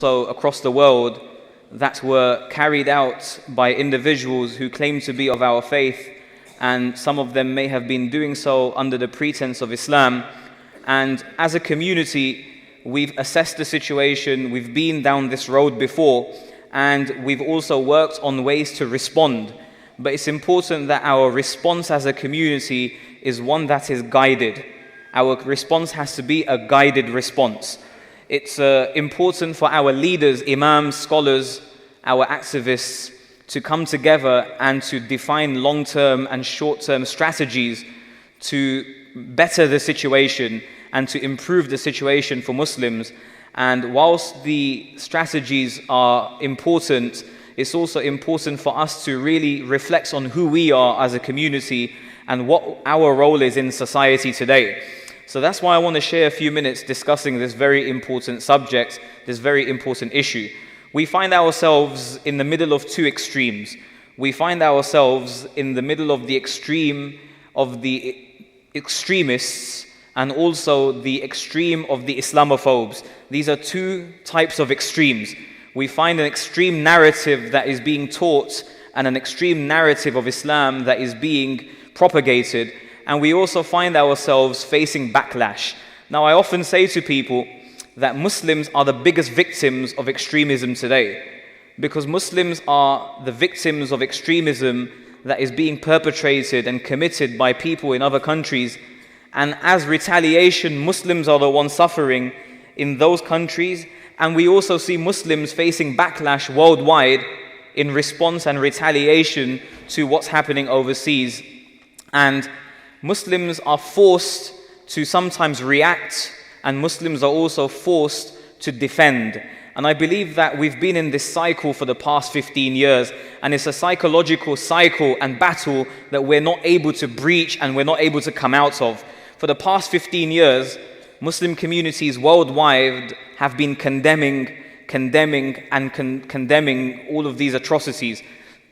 also across the world that were carried out by individuals who claim to be of our faith, and some of them may have been doing so under the pretense of Islam. And as a community, we've assessed the situation, we've been down this road before, and we've also worked on ways to respond. But it's important that our response as a community is one that is guided. Our response has to be a guided response. It's important for our leaders, imams, scholars, our activists to come together and to define long-term and short-term strategies to better the situation and to improve the situation for Muslims. And whilst the strategies are important, it's also important for us to really reflect on who we are as a community and what our role is in society today. So that's why I want to share a few minutes discussing this very important subject, this very important issue. We find ourselves in the middle of two extremes. We find ourselves in the middle of the extreme of the extremists and also the extreme of the Islamophobes. These are two types of extremes. We find an extreme narrative that is being taught and an extreme narrative of Islam that is being propagated. And we also find ourselves facing backlash. Now, I often say to people that Muslims are the biggest victims of extremism today, because Muslims are the victims of extremism that is being perpetrated and committed by people in other countries. And as retaliation, Muslims are the ones suffering in those countries. And we also see Muslims facing backlash worldwide in response and retaliation to what's happening overseas. And Muslims are forced to sometimes react, and Muslims are also forced to defend. And I believe that we've been in this cycle for the past 15 years, and it's a psychological cycle and battle that we're not able to breach and we're not able to come out of. For the past 15 years, Muslim communities worldwide have been condemning all of these atrocities,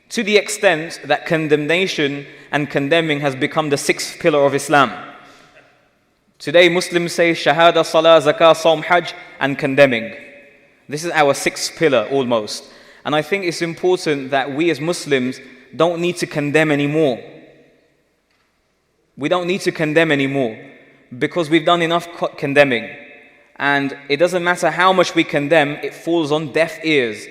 to the extent that condemnation and condemning has become the sixth pillar of Islam. Today, Muslims say Shahada, Salah, Zakah, Sawm, Hajj, and condemning. This is our sixth pillar almost. And I think it's important that we as Muslims don't need to condemn anymore. We don't need to condemn anymore because we've done enough condemning. And it doesn't matter how much we condemn, it falls on deaf ears.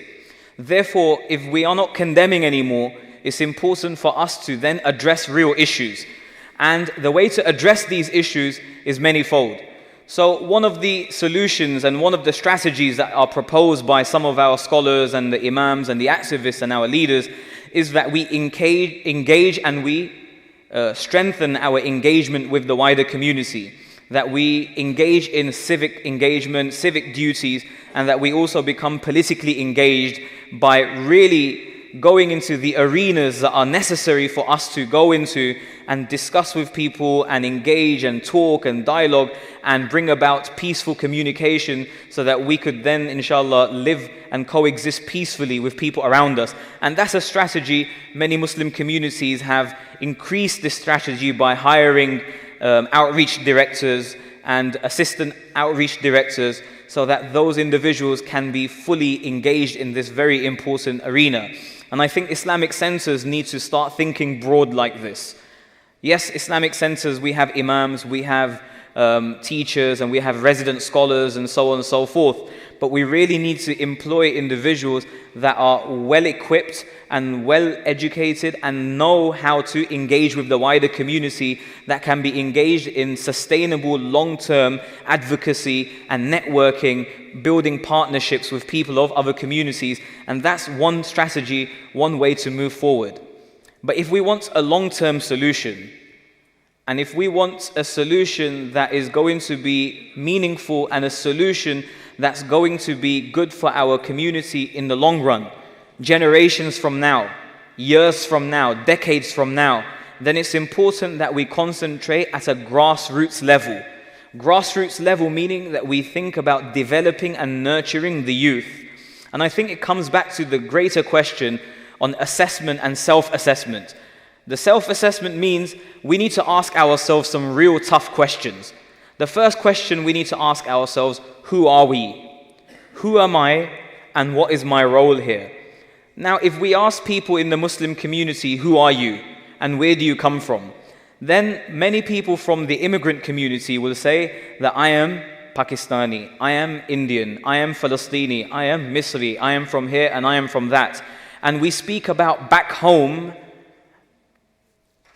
Therefore, if we are not condemning anymore, it's important for us to then address real issues. And the way to address these issues is manifold. So one of the solutions and one of the strategies that are proposed by some of our scholars and the imams and the activists and our leaders is that we engage and we strengthen our engagement with the wider community. That we engage in civic engagement, civic duties, and that we also become politically engaged by really going into the arenas that are necessary for us to go into and discuss with people and engage and talk and dialogue and bring about peaceful communication so that we could then, inshallah, live and coexist peacefully with people around us. And that's a strategy. Many Muslim communities have increased this strategy by hiring outreach directors and assistant outreach directors so that those individuals can be fully engaged in this very important arena. And I think Islamic centers need to start thinking broad like this. Yes, Islamic centers, we have imams, we have teachers, and we have resident scholars and so on and so forth. But we really need to employ individuals that are well equipped and well educated and know how to engage with the wider community, that can be engaged in sustainable long-term advocacy and networking, building partnerships with people of other communities. And that's one strategy, one way to move forward. But if we want a long-term solution, and if we want a solution that is going to be meaningful and a solution that's going to be good for our community in the long run, generations from now, years from now, decades from now, then it's important that we concentrate at a grassroots level. Grassroots level meaning that we think about developing and nurturing the youth. And I think it comes back to the greater question on assessment and self-assessment. The self-assessment means we need to ask ourselves some real tough questions. The first question we need to ask ourselves, who are we? Who am I and what is my role here? Now, if we ask people in the Muslim community, who are you and where do you come from? Then many people from the immigrant community will say that I am Pakistani, I am Indian, I am Palestini, I am Misri, I am from here and I am from that. And we speak about back home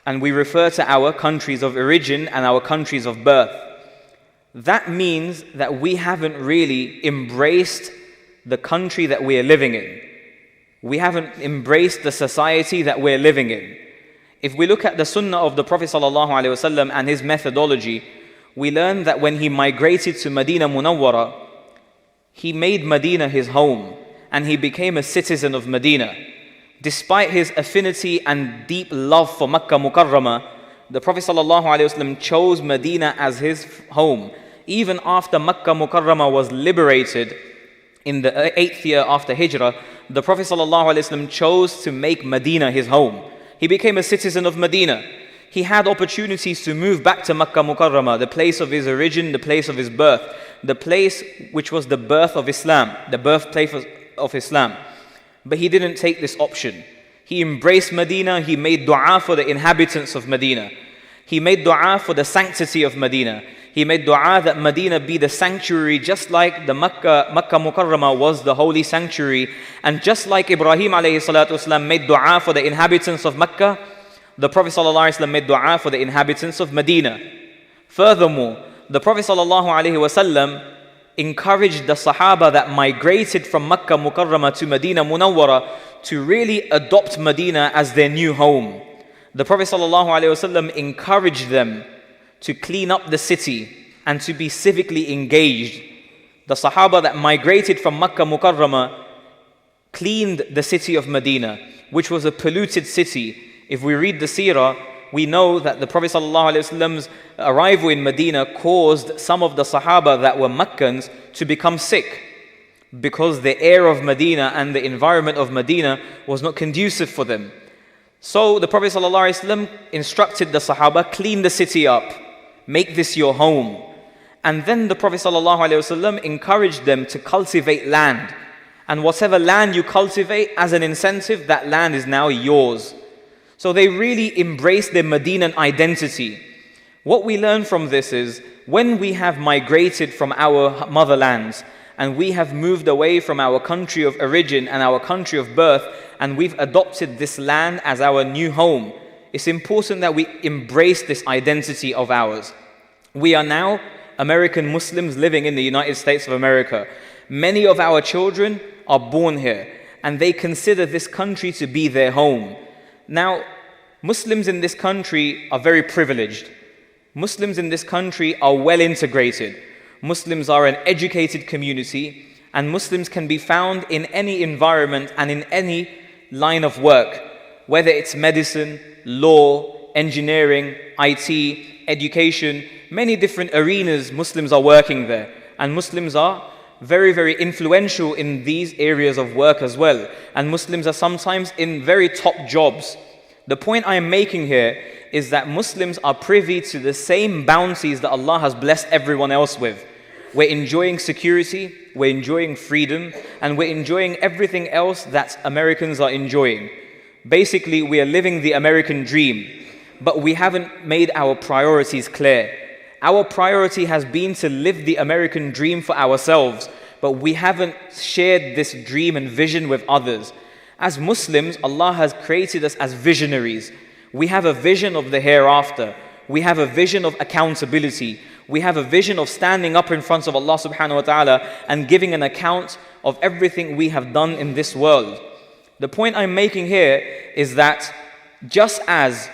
and we refer to our countries of origin and our countries of birth. That means that we haven't really embraced the country that we are living in. We haven't embraced the society that we're living in. If we look at the sunnah of the Prophet ﷺ and his methodology, we learn that when he migrated to Medina Munawwara, he made Medina his home and he became a citizen of Medina. Despite his affinity and deep love for Makkah Mukarramah, the Prophet ﷺ chose Medina as his home. Even after Makkah Mukarramah was liberated in the 8th year after Hijrah, the Prophet ﷺ chose to make Medina his home. He became a citizen of Medina. He had opportunities to move back to Makkah Mukarramah, the place of his origin, the place of his birth, the place which was the birth of Islam, the birthplace of Islam. But he didn't take this option. He embraced Medina, he made dua for the inhabitants of Medina. He made dua for the sanctity of Medina. He made dua that Medina be the sanctuary, just like the Makkah Mukarramah was the holy sanctuary. And just like Ibrahim alayhi salatu wasalam made dua for the inhabitants of Makkah, the Prophet sallallahu alaihi wasallam made dua for the inhabitants of Medina. Furthermore, the Prophet sallallahu alaihi wasallam encouraged the Sahaba that migrated from Makkah Mukarramah to Medina Munawwara to really adopt Medina as their new home. The Prophet ﷺ encouraged them to clean up the city and to be civically engaged. The Sahaba that migrated from Makkah Mukarramah cleaned the city of Medina, which was a polluted city. If we read the seerah, we know that the Prophet ﷺ's arrival in Medina caused some of the Sahaba that were Makkans to become sick, because the air of Medina and the environment of Medina was not conducive for them. So the Prophet ﷺ instructed the Sahaba, clean the city up, make this your home. And then the Prophet ﷺ encouraged them to cultivate land. And whatever land you cultivate, as an incentive, that land is now yours. So they really embraced their Medinan identity. What we learn from this is, when we have migrated from our motherlands, and we have moved away from our country of origin and our country of birth, and we've adopted this land as our new home, it's important that we embrace this identity of ours. We are now American Muslims living in the United States of America. Many of our children are born here, and they consider this country to be their home. Now, Muslims in this country are very privileged. Muslims in this country are well integrated. Muslims are an educated community, and Muslims can be found in any environment and in any line of work, whether it's medicine, law, engineering, IT, education, many different arenas Muslims are working there. And Muslims are very, very influential in these areas of work as well. And Muslims are sometimes in very top jobs. The point I am making here is that Muslims are privy to the same bounties that Allah has blessed everyone else with. We're enjoying security, we're enjoying freedom, and we're enjoying everything else that Americans are enjoying. Basically, we are living the American dream, but we haven't made our priorities clear. Our priority has been to live the American dream for ourselves, but we haven't shared this dream and vision with others. As Muslims, Allah has created us as visionaries. We have a vision of the hereafter. We have a vision of accountability. We have a vision of standing up in front of Allah subhanahu wa ta'ala and giving an account of everything we have done in this world. The point I'm making here is that just as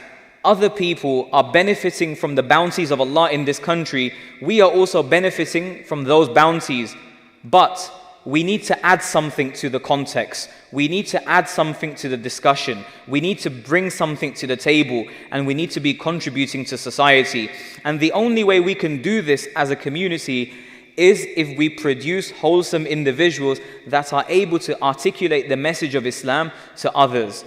other people are benefiting from the bounties of Allah in this country, we are also benefiting from those bounties. But we need to add something to the context. We need to add something to the discussion. We need to bring something to the table, and we need to be contributing to society. And the only way we can do this as a community is if we produce wholesome individuals that are able to articulate the message of Islam to others.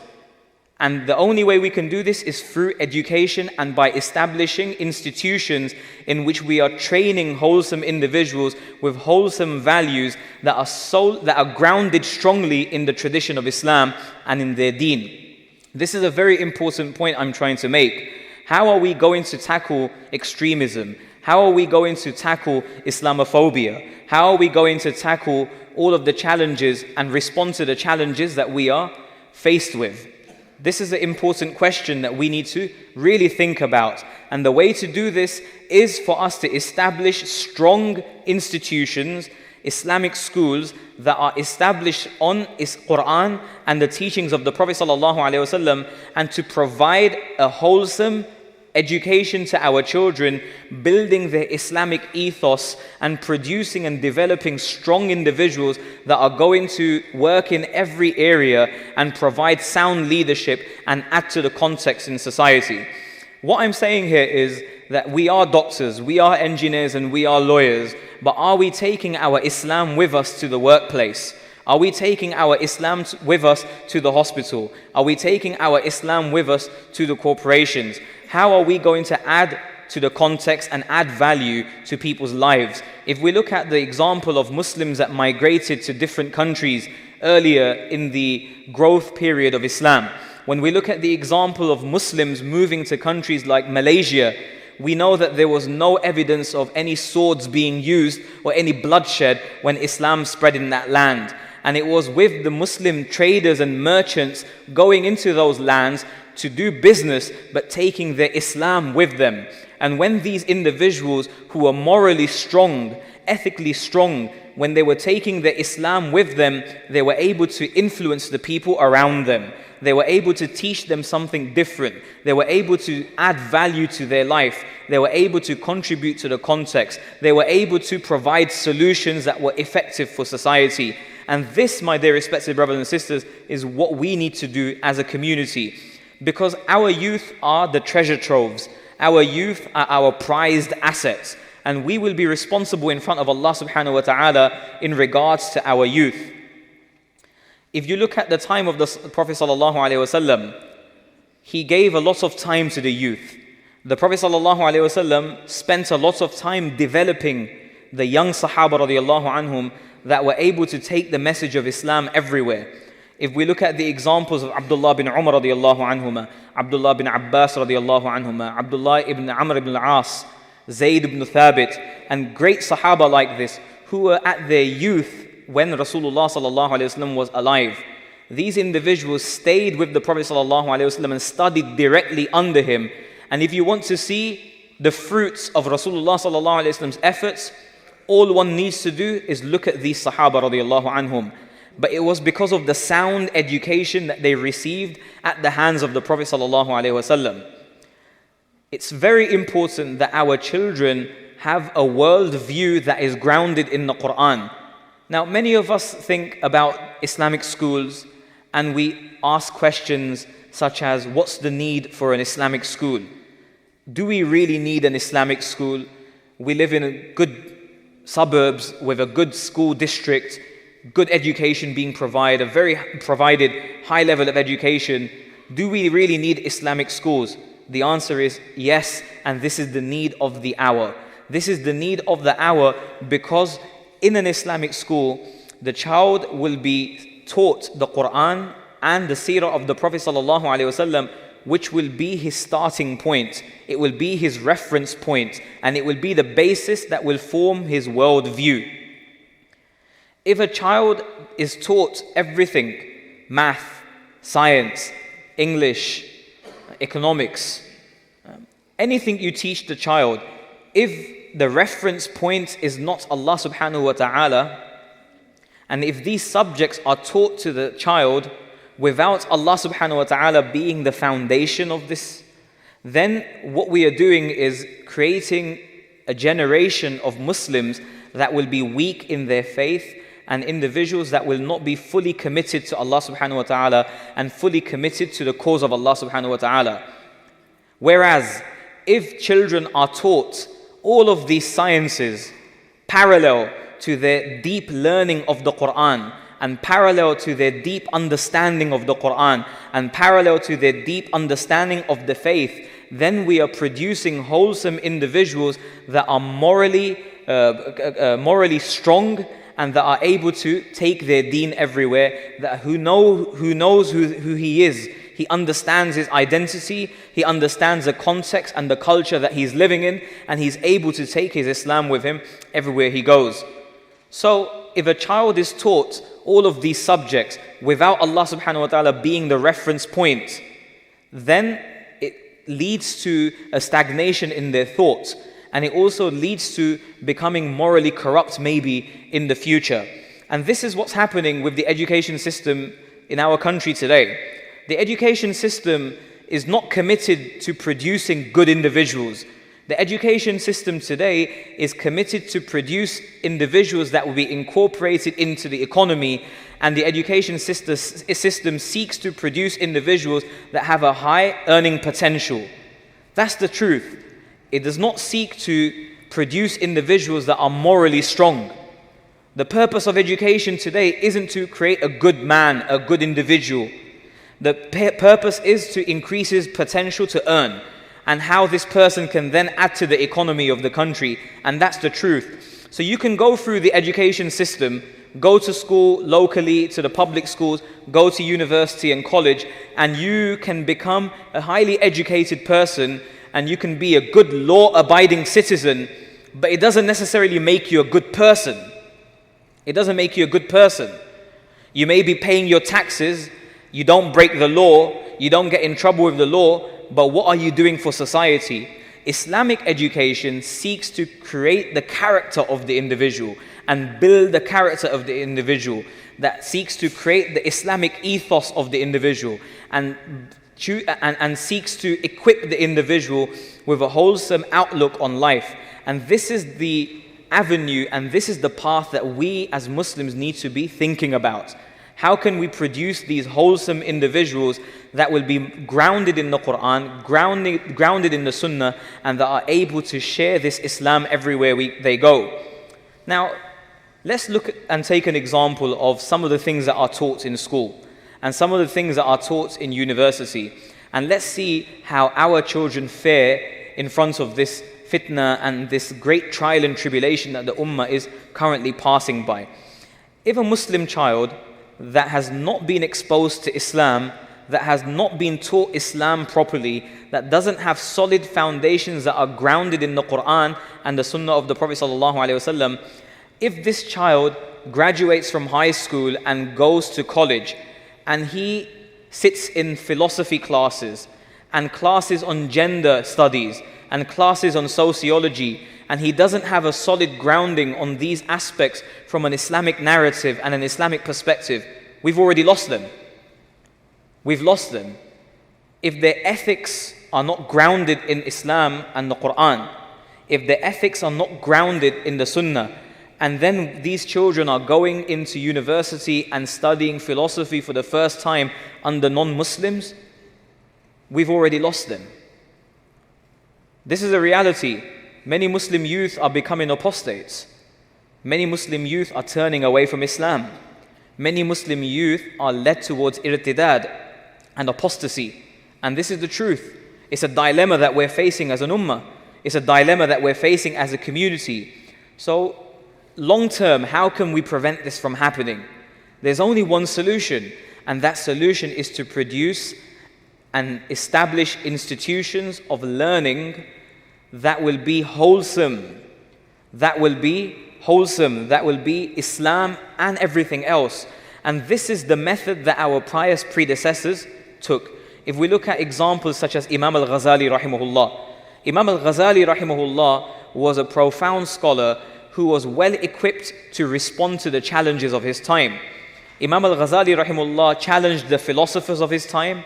And the only way we can do this is through education and by establishing institutions in which we are training wholesome individuals with wholesome values that are grounded strongly in the tradition of Islam and in their deen. This is a very important point I'm trying to make. How are we going to tackle extremism? How are we going to tackle Islamophobia? How are we going to tackle all of the challenges and respond to the challenges that we are faced with? This is an important question that we need to really think about. And the way to do this is for us to establish strong institutions, Islamic schools that are established on Quran and the teachings of the Prophet ﷺ, and to provide a wholesome education to our children, building their Islamic ethos and producing and developing strong individuals that are going to work in every area and provide sound leadership and add to the context in society. What I'm saying here is that we are doctors, we are engineers, and we are lawyers, but are we taking our Islam with us to the workplace? Are we taking our Islam with us to the hospital? Are we taking our Islam with us to the corporations? How are we going to add to the context and add value to people's lives? If we look at the example of Muslims that migrated to different countries earlier in the growth period of Islam, when we look at the example of Muslims moving to countries like Malaysia, we know that there was no evidence of any swords being used or any bloodshed when Islam spread in that land. And it was with the Muslim traders and merchants going into those lands to do business, but taking their Islam with them. And when these individuals who were morally strong, ethically strong, when they were taking their Islam with them, they were able to influence the people around them. They were able to teach them something different. They were able to add value to their life. They were able to contribute to the context. They were able to provide solutions that were effective for society. And this, my dear respected brothers and sisters, is what we need to do as a community. Because our youth are the treasure troves. Our youth are our prized assets. And we will be responsible in front of Allah subhanahu wa ta'ala in regards to our youth. If you look at the time of the Prophet sallallahu alaihi wasallam, he gave a lot of time to the youth. The Prophet sallallahu alaihi wasallam spent a lot of time developing the young Sahaba radiallahu anhum that were able to take the message of Islam everywhere. If we look at the examples of Abdullah bin Umar radiallahu anhuma, Abdullah bin Abbas radiallahu anhuma, Abdullah ibn Amr ibn al-As, Zayd ibn Thabit, and great Sahaba like this who were at their youth when Rasulullah sallallahu alaihi wasallam was alive. These individuals stayed with the Prophet sallallahu alaihi wasallam and studied directly under him. And if you want to see the fruits of Rasulullah sallallahu alaihi wasallam's efforts, all one needs to do is look at these Sahaba radiallahu anhum. But it was because of the sound education that they received at the hands of the Prophet sallallahu alaihi wasallam. It's very important that our children have a world view that is grounded in the Quran. Now, many of us think about Islamic schools and we ask questions such as, what's the need for an Islamic school? Do we really need an Islamic school? We live in a good suburbs with a good school district, good education being provided, a very provided high level of education. Do we really need Islamic schools? The answer is yes, and this is the need of the hour. This is the need of the hour because in an Islamic school, the child will be taught the Quran and the seerah of the Prophet ﷺ, which will be his starting point. It will be his reference point, and it will be the basis that will form his world view. If a child is taught everything, math, science, English, economics, anything you teach the child, if the reference point is not Allah subhanahu wa ta'ala, and if these subjects are taught to the child without Allah subhanahu wa ta'ala being the foundation of this, then what we are doing is creating a generation of Muslims that will be weak in their faith and individuals that will not be fully committed to Allah subhanahu wa ta'ala and fully committed to the cause of Allah subhanahu wa ta'ala. Whereas, if children are taught all of these sciences parallel to their deep learning of the Quran and parallel to their deep understanding of the Quran, and parallel to their deep understanding of the faith, then we are producing wholesome individuals that are morally strong, and that are able to take their deen everywhere, that who knows who he is. He understands his identity, he understands the context and the culture that he's living in, and he's able to take his Islam with him everywhere he goes. So if a child is taught all of these subjects without Allah subhanahu wa ta'ala being the reference point, then it leads to a stagnation in their thoughts, and it also leads to becoming morally corrupt maybe in the future. And this is what's happening with the education system in our country today. The education system is not committed to producing good individuals. The education system today is committed to produce individuals that will be incorporated into the economy, and the education system seeks to produce individuals that have a high earning potential. That's the truth. It does not seek to produce individuals that are morally strong. The purpose of education today isn't to create a good man, a good individual. The purpose is to increase his potential to earn, and how this person can then add to the economy of the country. And that's the truth. So you can go through the education system, go to school locally, to the public schools, go to university and college, and you can become a highly educated person, and you can be a good law-abiding citizen, but it doesn't necessarily make you a good person. It doesn't make you a good person. You may be paying your taxes, you don't break the law, you don't get in trouble with the law, but what are you doing for society? Islamic education seeks to create the character of the individual and build the character of the individual, that seeks to create the Islamic ethos of the individual, and seeks to equip the individual with a wholesome outlook on life. And this is the avenue, and this is the path that we as Muslims need to be thinking about. How can we produce these wholesome individuals that will be grounded in the Quran, grounded in the Sunnah, and that are able to share this Islam everywhere they go? Now, let's look and take an example of some of the things that are taught in school and some of the things that are taught in university. And let's see how our children fare in front of this fitna and this great trial and tribulation that the ummah is currently passing by. If a Muslim child that has not been exposed to Islam, that has not been taught Islam properly, that doesn't have solid foundations that are grounded in the Quran and the Sunnah of the Prophet ﷺ, if this child graduates from high school and goes to college, and he sits in philosophy classes and classes on gender studies and classes on sociology, and he doesn't have a solid grounding on these aspects from an Islamic narrative and an Islamic perspective, we've already lost them. We've lost them. If their ethics are not grounded in Islam and the Quran, if their ethics are not grounded in the Sunnah, and then these children are going into university and studying philosophy for the first time under non-Muslims, we've already lost them. This is a reality. Many Muslim youth are becoming apostates. Many Muslim youth are turning away from Islam. Many Muslim youth are led towards irtidad and apostasy. And this is the truth. It's a dilemma that we're facing as an ummah. It's a dilemma that we're facing as a community. So, long term, how can we prevent this from happening? There's only one solution, and that solution is to produce and establish institutions of learning that will be wholesome, that will be Islam and everything else. And this is the method that our pious predecessors took. If we look at examples such as Imam al-Ghazali rahimahullah, Imam al-Ghazali rahimahullah was a profound scholar who was well equipped to respond to the challenges of his time. Imam al-Ghazali rahimahullah challenged the philosophers of his time,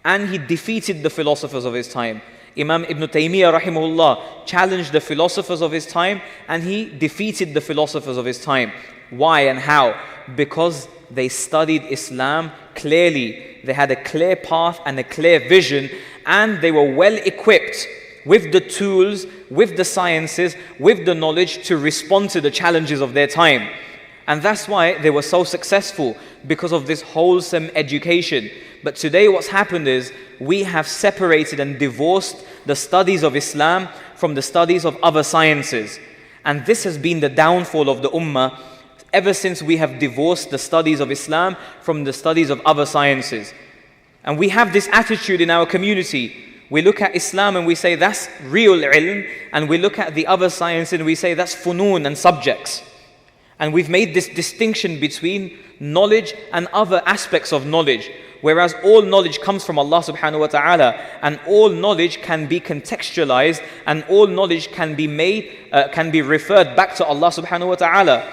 and he defeated the philosophers of his time. Imam Ibn Taymiyyah rahimahullah challenged the philosophers of his time, and he defeated the philosophers of his time. Why and how? Because they studied Islam clearly. They had a clear path and a clear vision, and they were well equipped with the tools, with the sciences, with the knowledge to respond to the challenges of their time. And that's why they were so successful, because of this wholesome education. But today what's happened is we have separated and divorced the studies of Islam from the studies of other sciences. And this has been the downfall of the ummah ever since we have divorced the studies of Islam from the studies of other sciences. And we have this attitude in our community. We look at Islam and we say that's real ilm, and we look at the other science and we say that's funun and subjects. And we've made this distinction between knowledge and other aspects of knowledge, whereas all knowledge comes from Allah subhanahu wa ta'ala, and all knowledge can be contextualized, and all knowledge can be referred back to Allah subhanahu wa ta'ala.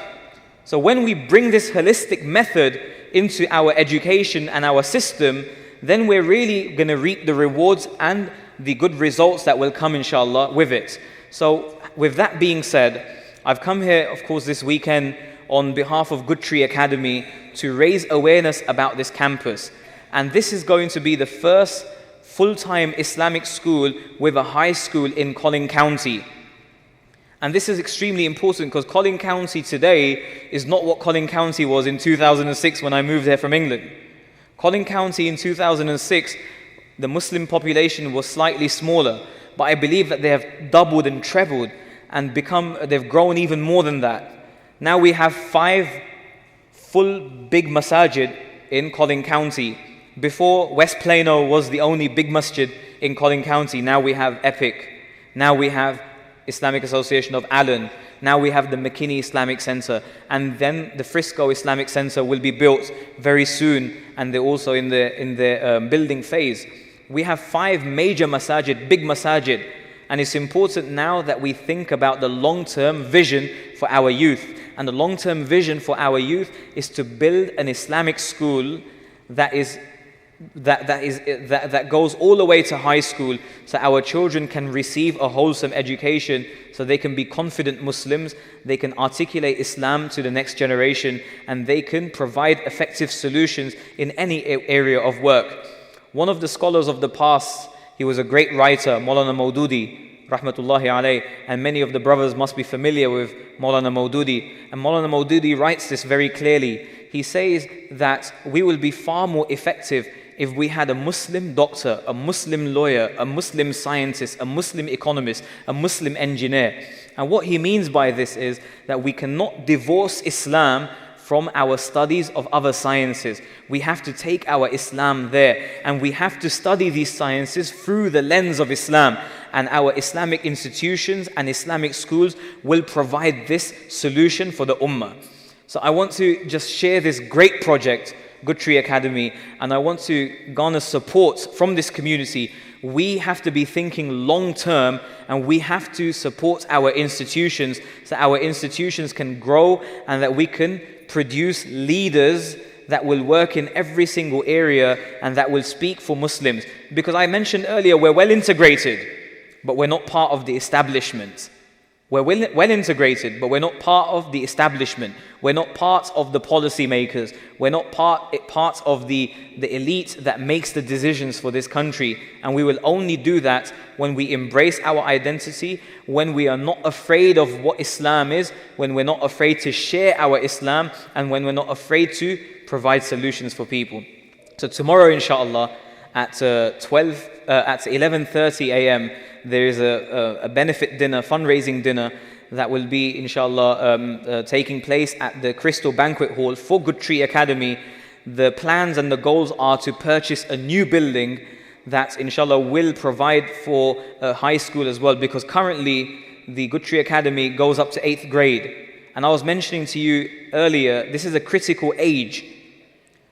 So when we bring this holistic method into our education and our system, then we're really going to reap the rewards and the good results that will come inshallah with it. So with that being said, I've come here of course this weekend on behalf of Good Tree Academy to raise awareness about this campus. And this is going to be the first full-time Islamic school with a high school in Collin County. And this is extremely important because Collin County today is not what Collin County was in 2006 when I moved here from England. Collin County in 2006, the Muslim population was slightly smaller, but I believe that they have doubled and trebled and they've grown even more than that. Now we have 5 full big masajid in Collin County. Before, West Plano was the only big masjid in Collin County. Now we have EPIC. Now we have Islamic Association of Allen. Now we have the McKinney Islamic Center, and then the Frisco Islamic Center will be built very soon, and they're also in the building phase. We have 5 major masajid, big masajid, and it's important now that we think about the long-term vision for our youth. And the long-term vision for our youth is to build an Islamic school that goes all the way to high school, so our children can receive a wholesome education, so they can be confident Muslims, they can articulate Islam to the next generation, and they can provide effective solutions in any area of work. One of the scholars of the past, he was a great writer, Maulana Maududi, rahmatullahi alayh, and many of the brothers must be familiar with Maulana Maududi. And Maulana Maududi writes this very clearly. He says that we will be far more effective if we had a Muslim doctor, a Muslim lawyer, a Muslim scientist, a Muslim economist, a Muslim engineer. And what he means by this is that we cannot divorce Islam from our studies of other sciences. We have to take our Islam there, and we have to study these sciences through the lens of Islam. And our Islamic institutions and Islamic schools will provide this solution for the ummah. So I want to just share this great project, Good Tree Academy, and I want to garner support from this community. We have to be thinking long term, and we have to support our institutions so our institutions can grow and that we can produce leaders that will work in every single area and that will speak for Muslims. Because I mentioned earlier, we're well integrated, but we're not part of the establishment. We're well integrated, but we're not part of the establishment. We're not part of the policy makers. We're not part of the elite that makes the decisions for this country. And we will only do that when we embrace our identity, when we are not afraid of what Islam is, when we're not afraid to share our Islam, and when we're not afraid to provide solutions for people. So tomorrow, inshallah, at 11:30 a.m., there is a benefit dinner, fundraising dinner that will be, inshallah, taking place at the Crystal Banquet Hall for Good Tree Academy. The plans and the goals are to purchase a new building that, inshallah, will provide for a high school as well, because currently the Good Tree Academy goes up to 8th grade. And I was mentioning to you earlier, this is a critical age.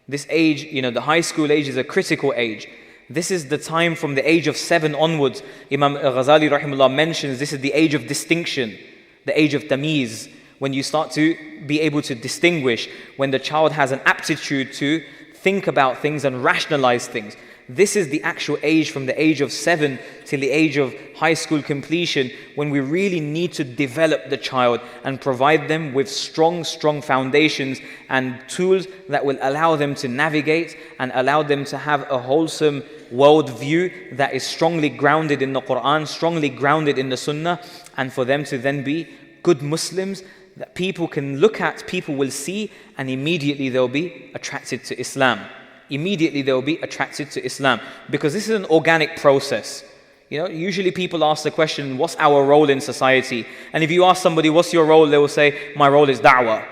This age, the high school age is a critical age. This is the time from the age of 7 onwards. Imam Ghazali rahimahullah mentions this is the age of distinction, the age of tamiz, when you start to be able to distinguish, when the child has an aptitude to think about things and rationalize things. This is the actual age from the age of 7 till the age of high school completion, when we really need to develop the child and provide them with strong foundations and tools that will allow them to navigate and allow them to have a wholesome worldview that is strongly grounded in the Quran, strongly grounded in the Sunnah, and for them to then be good Muslims that people can look at, people will see, and immediately they'll be attracted to Islam. Immediately they'll be attracted to Islam, because this is an organic process. Usually people ask the question, what's our role in society? And if you ask somebody, what's your role? They will say, my role is da'wah.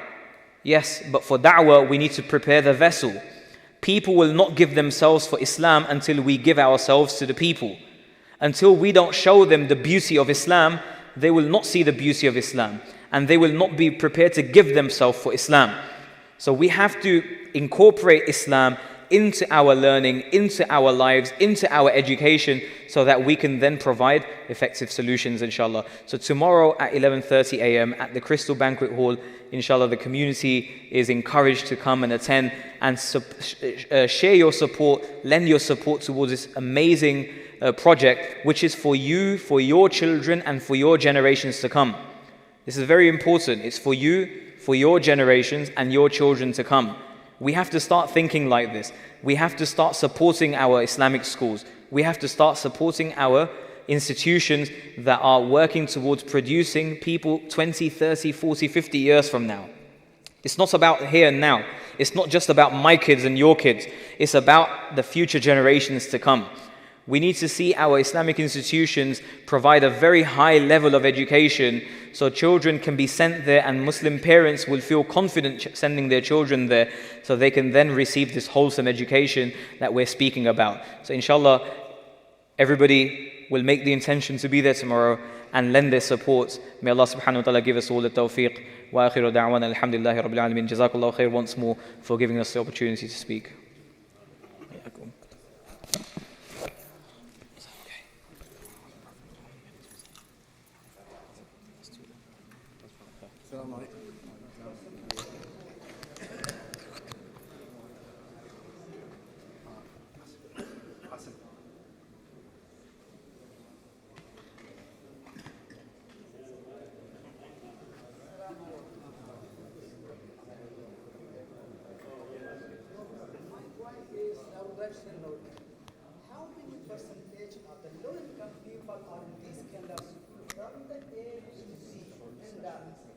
Yes, but for da'wah, we need to prepare the vessel. People will not give themselves for Islam until we give ourselves to the people. Until we don't show them the beauty of Islam, they will not see the beauty of Islam. And they will not be prepared to give themselves for Islam. So we have to incorporate Islam into our learning, into our lives, into our education, so that we can then provide effective solutions, inshallah. So tomorrow at 11:30 a.m. at the Crystal Banquet Hall, inshallah, the community is encouraged to come and attend and share your support, lend your support towards this amazing project, which is for you, for your children, and for your generations to come. This is very important. It's for you, for your generations, and your children to come. We have to start thinking like this. We have to start supporting our Islamic schools. We have to start supporting our institutions that are working towards producing people 20, 30, 40, 50 years from now. It's not about here and now. It's not just about my kids and your kids. It's about the future generations to come. We need to see our Islamic institutions provide a very high level of education, so children can be sent there, and Muslim parents will feel confident sending their children there, so they can then receive this wholesome education that we're speaking about. So inshallah, everybody will make the intention to be there tomorrow and lend their support. May Allah subhanahu wa ta'ala give us all the tawfiq. Wa akhiru da'wana alhamdulillahi rabbil alameen. Jazakallahu khair once more for giving us the opportunity to speak. How many percentage of the low-income people are in these kind of from the A to Z? And